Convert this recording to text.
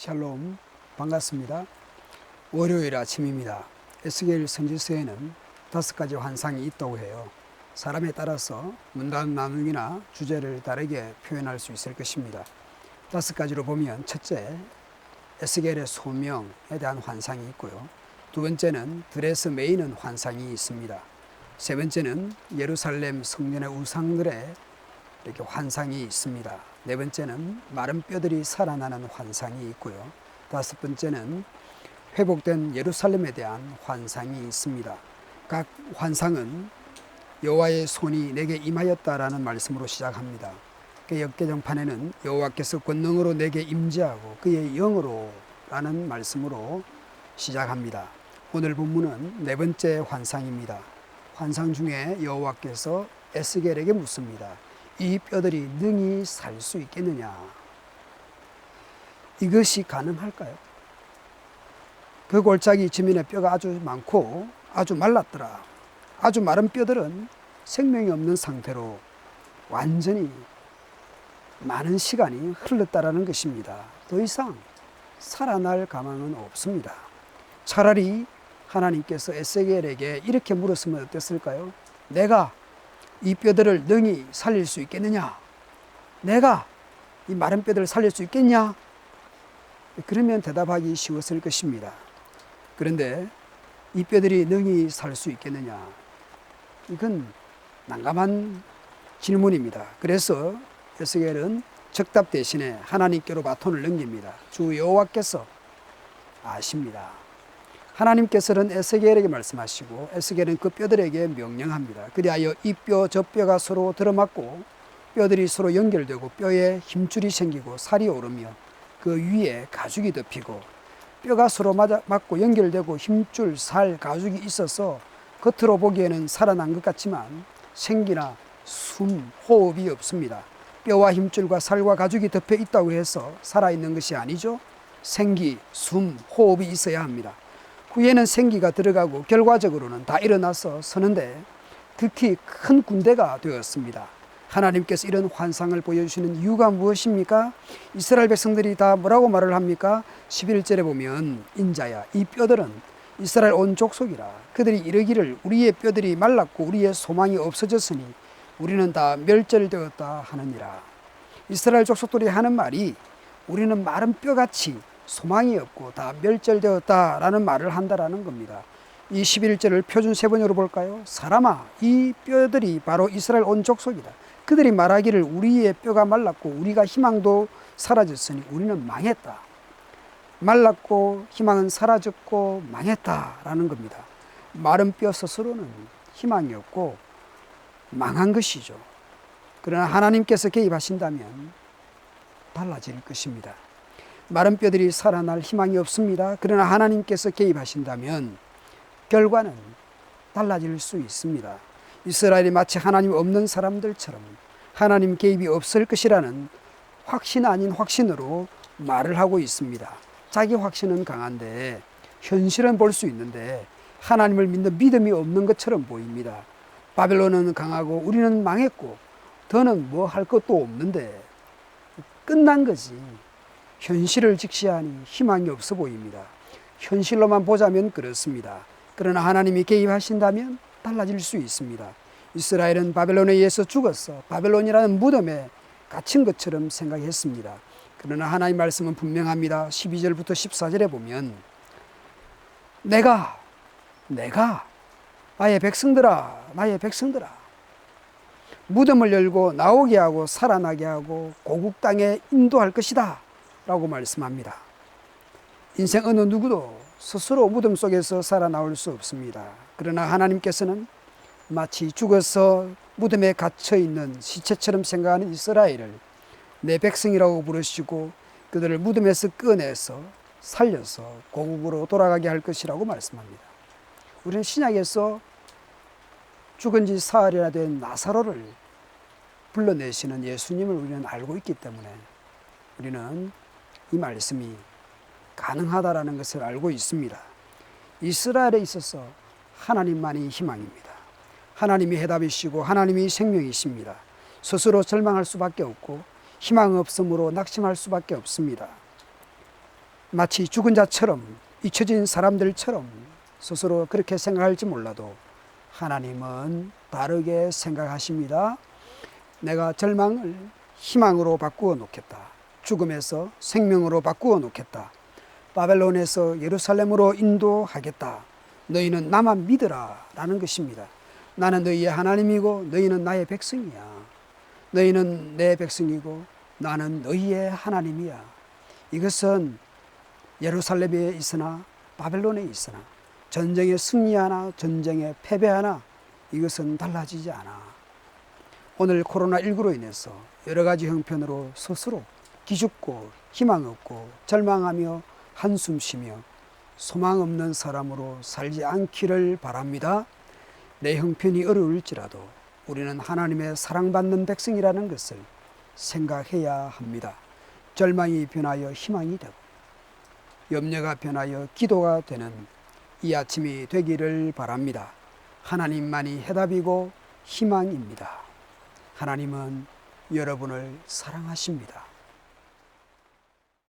샬롬, 반갑습니다. 월요일 아침입니다. 에스겔 선지서에는 5가지 환상이 있다고 해요. 사람에 따라서 문단 나누기나 주제를 다르게 표현할 수 있을 것입니다. 5가지로 보면, 첫째, 에스겔의 소명에 대한 환상이 있고요. 두 번째는 들에서 메이는 환상이 있습니다. 세 번째는 예루살렘 성전의 우상들의 이렇게 환상이 있습니다. 네 번째는 마른 뼈들이 살아나는 환상이 있고요. 다섯 번째는 회복된 예루살렘에 대한 환상이 있습니다. 각 환상은 여호와의 손이 내게 임하였다라는 말씀으로 시작합니다. 그 역계정판에는 여호와께서 권능으로 내게 임재하고 그의 영으로 라는 말씀으로 시작합니다. 오늘 본문은 네 번째 환상입니다. 환상 중에 여호와께서 에스겔에게 묻습니다. 이 뼈들이 능히 살 수 있겠느냐? 이것이 가능할까요? 그 골짜기 지면에 뼈가 아주 많고 아주 말랐더라. 아주 마른 뼈들은 생명이 없는 상태로 완전히 많은 시간이 흘렀다라는 것입니다. 더 이상 살아날 가망은 없습니다. 차라리 하나님께서 에스겔에게 이렇게 물었으면 어땠을까요? 내가 이 뼈들을 능히 살릴 수 있겠느냐? 내가 이 마른 뼈들을 살릴 수 있겠냐? 그러면 대답하기 쉬웠을 것입니다. 그런데 이 뼈들이 능히 살 수 있겠느냐? 이건 난감한 질문입니다. 그래서 에스겔은 즉답 대신에 하나님께로 바톤을 넘깁니다. 주 여호와께서 아십니다. 하나님께서는 에스겔에게 말씀하시고 에스겔은 그 뼈들에게 명령합니다. 그리하여 이 뼈 저 뼈가 서로 들어맞고 뼈들이 서로 연결되고 뼈에 힘줄이 생기고 살이 오르며 그 위에 가죽이 덮이고 뼈가 서로 맞고 연결되고 힘줄, 살, 가죽이 있어서 겉으로 보기에는 살아난 것 같지만 생기나 숨, 호흡이 없습니다. 뼈와 힘줄과 살과 가죽이 덮여 있다고 해서 살아있는 것이 아니죠. 생기, 숨, 호흡이 있어야 합니다. 후에는 생기가 들어가고 결과적으로는 다 일어나서 서는데 극히 큰 군대가 되었습니다. 하나님께서 이런 환상을 보여주시는 이유가 무엇입니까? 이스라엘 백성들이 다 뭐라고 말을 합니까? 11절에 보면 인자야 이 뼈들은 이스라엘 온 족속이라 그들이 이르기를 우리의 뼈들이 말랐고 우리의 소망이 없어졌으니 우리는 다 멸절되었다 하느니라. 이스라엘 족속들이 하는 말이 우리는 마른 뼈같이 소망이 없고 다 멸절되었다라는 말을 한다라는 겁니다. 이 11절을 표준 세번역으로 볼까요? 사람아 이 뼈들이 바로 이스라엘 온 족속이다. 그들이 말하기를 우리의 뼈가 말랐고 우리가 희망도 사라졌으니 우리는 망했다. 말랐고 희망은 사라졌고 망했다라는 겁니다. 마른 뼈 스스로는 희망이 없고 망한 것이죠. 그러나 하나님께서 개입하신다면 달라질 것입니다. 마른 뼈들이 살아날 희망이 없습니다. 그러나 하나님께서 개입하신다면 결과는 달라질 수 있습니다. 이스라엘이 마치 하나님 없는 사람들처럼 하나님 개입이 없을 것이라는 확신 아닌 확신으로 말을 하고 있습니다. 자기 확신은 강한데 현실은 볼 수 있는데 하나님을 믿는 믿음이 없는 것처럼 보입니다. 바벨론은 강하고 우리는 망했고 더는 뭐 할 것도 없는데 끝난 거지. 현실을 직시하니 희망이 없어 보입니다. 현실로만 보자면 그렇습니다. 그러나 하나님이 개입하신다면 달라질 수 있습니다. 이스라엘은 바벨론에 의해서 죽었어. 바벨론이라는 무덤에 갇힌 것처럼 생각했습니다. 그러나 하나님 말씀은 분명합니다. 12절부터 14절에 보면 내가 나의 백성들아 무덤을 열고 나오게 하고 살아나게 하고 고국 땅에 인도할 것이다 라고 말씀합니다. 인생 어느 누구도 스스로 무덤 속에서 살아나올 수 없습니다. 그러나 하나님께서는 마치 죽어서 무덤에 갇혀있는 시체처럼 생각하는 이스라엘을 내 백성이라고 부르시고 그들을 무덤에서 꺼내서 살려서 고국으로 돌아가게 할 것이라고 말씀합니다. 우리는 신약에서 죽은 지 사흘이나 된 나사로를 불러내시는 예수님을 우리는 알고 있기 때문에 우리는 이 말씀이 가능하다라는 것을 알고 있습니다. 이스라엘에 있어서 하나님만이 희망입니다. 하나님이 해답이시고 하나님이 생명이십니다. 스스로 절망할 수밖에 없고 희망 없음으로 낙심할 수밖에 없습니다. 마치 죽은 자처럼 잊혀진 사람들처럼 스스로 그렇게 생각할지 몰라도 하나님은 다르게 생각하십니다. 내가 절망을 희망으로 바꾸어 놓겠다. 죽음에서 생명으로 바꾸어 놓겠다. 바벨론에서 예루살렘으로 인도하겠다. 너희는 나만 믿으라 라는 것입니다. 나는 너희의 하나님이고 너희는 나의 백성이야. 너희는 내 백성이고 나는 너희의 하나님이야. 이것은 예루살렘에 있으나 바벨론에 있으나 전쟁에 승리하나 전쟁에 패배하나 이것은 달라지지 않아. 오늘 코로나19로 인해서 여러 가지 형편으로 스스로 기죽고 희망 없고 절망하며 한숨 쉬며 소망 없는 사람으로 살지 않기를 바랍니다. 내 형편이 어려울지라도 우리는 하나님의 사랑받는 백성이라는 것을 생각해야 합니다. 절망이 변하여 희망이 되고 염려가 변하여 기도가 되는 이 아침이 되기를 바랍니다. 하나님만이 해답이고 희망입니다. 하나님은 여러분을 사랑하십니다.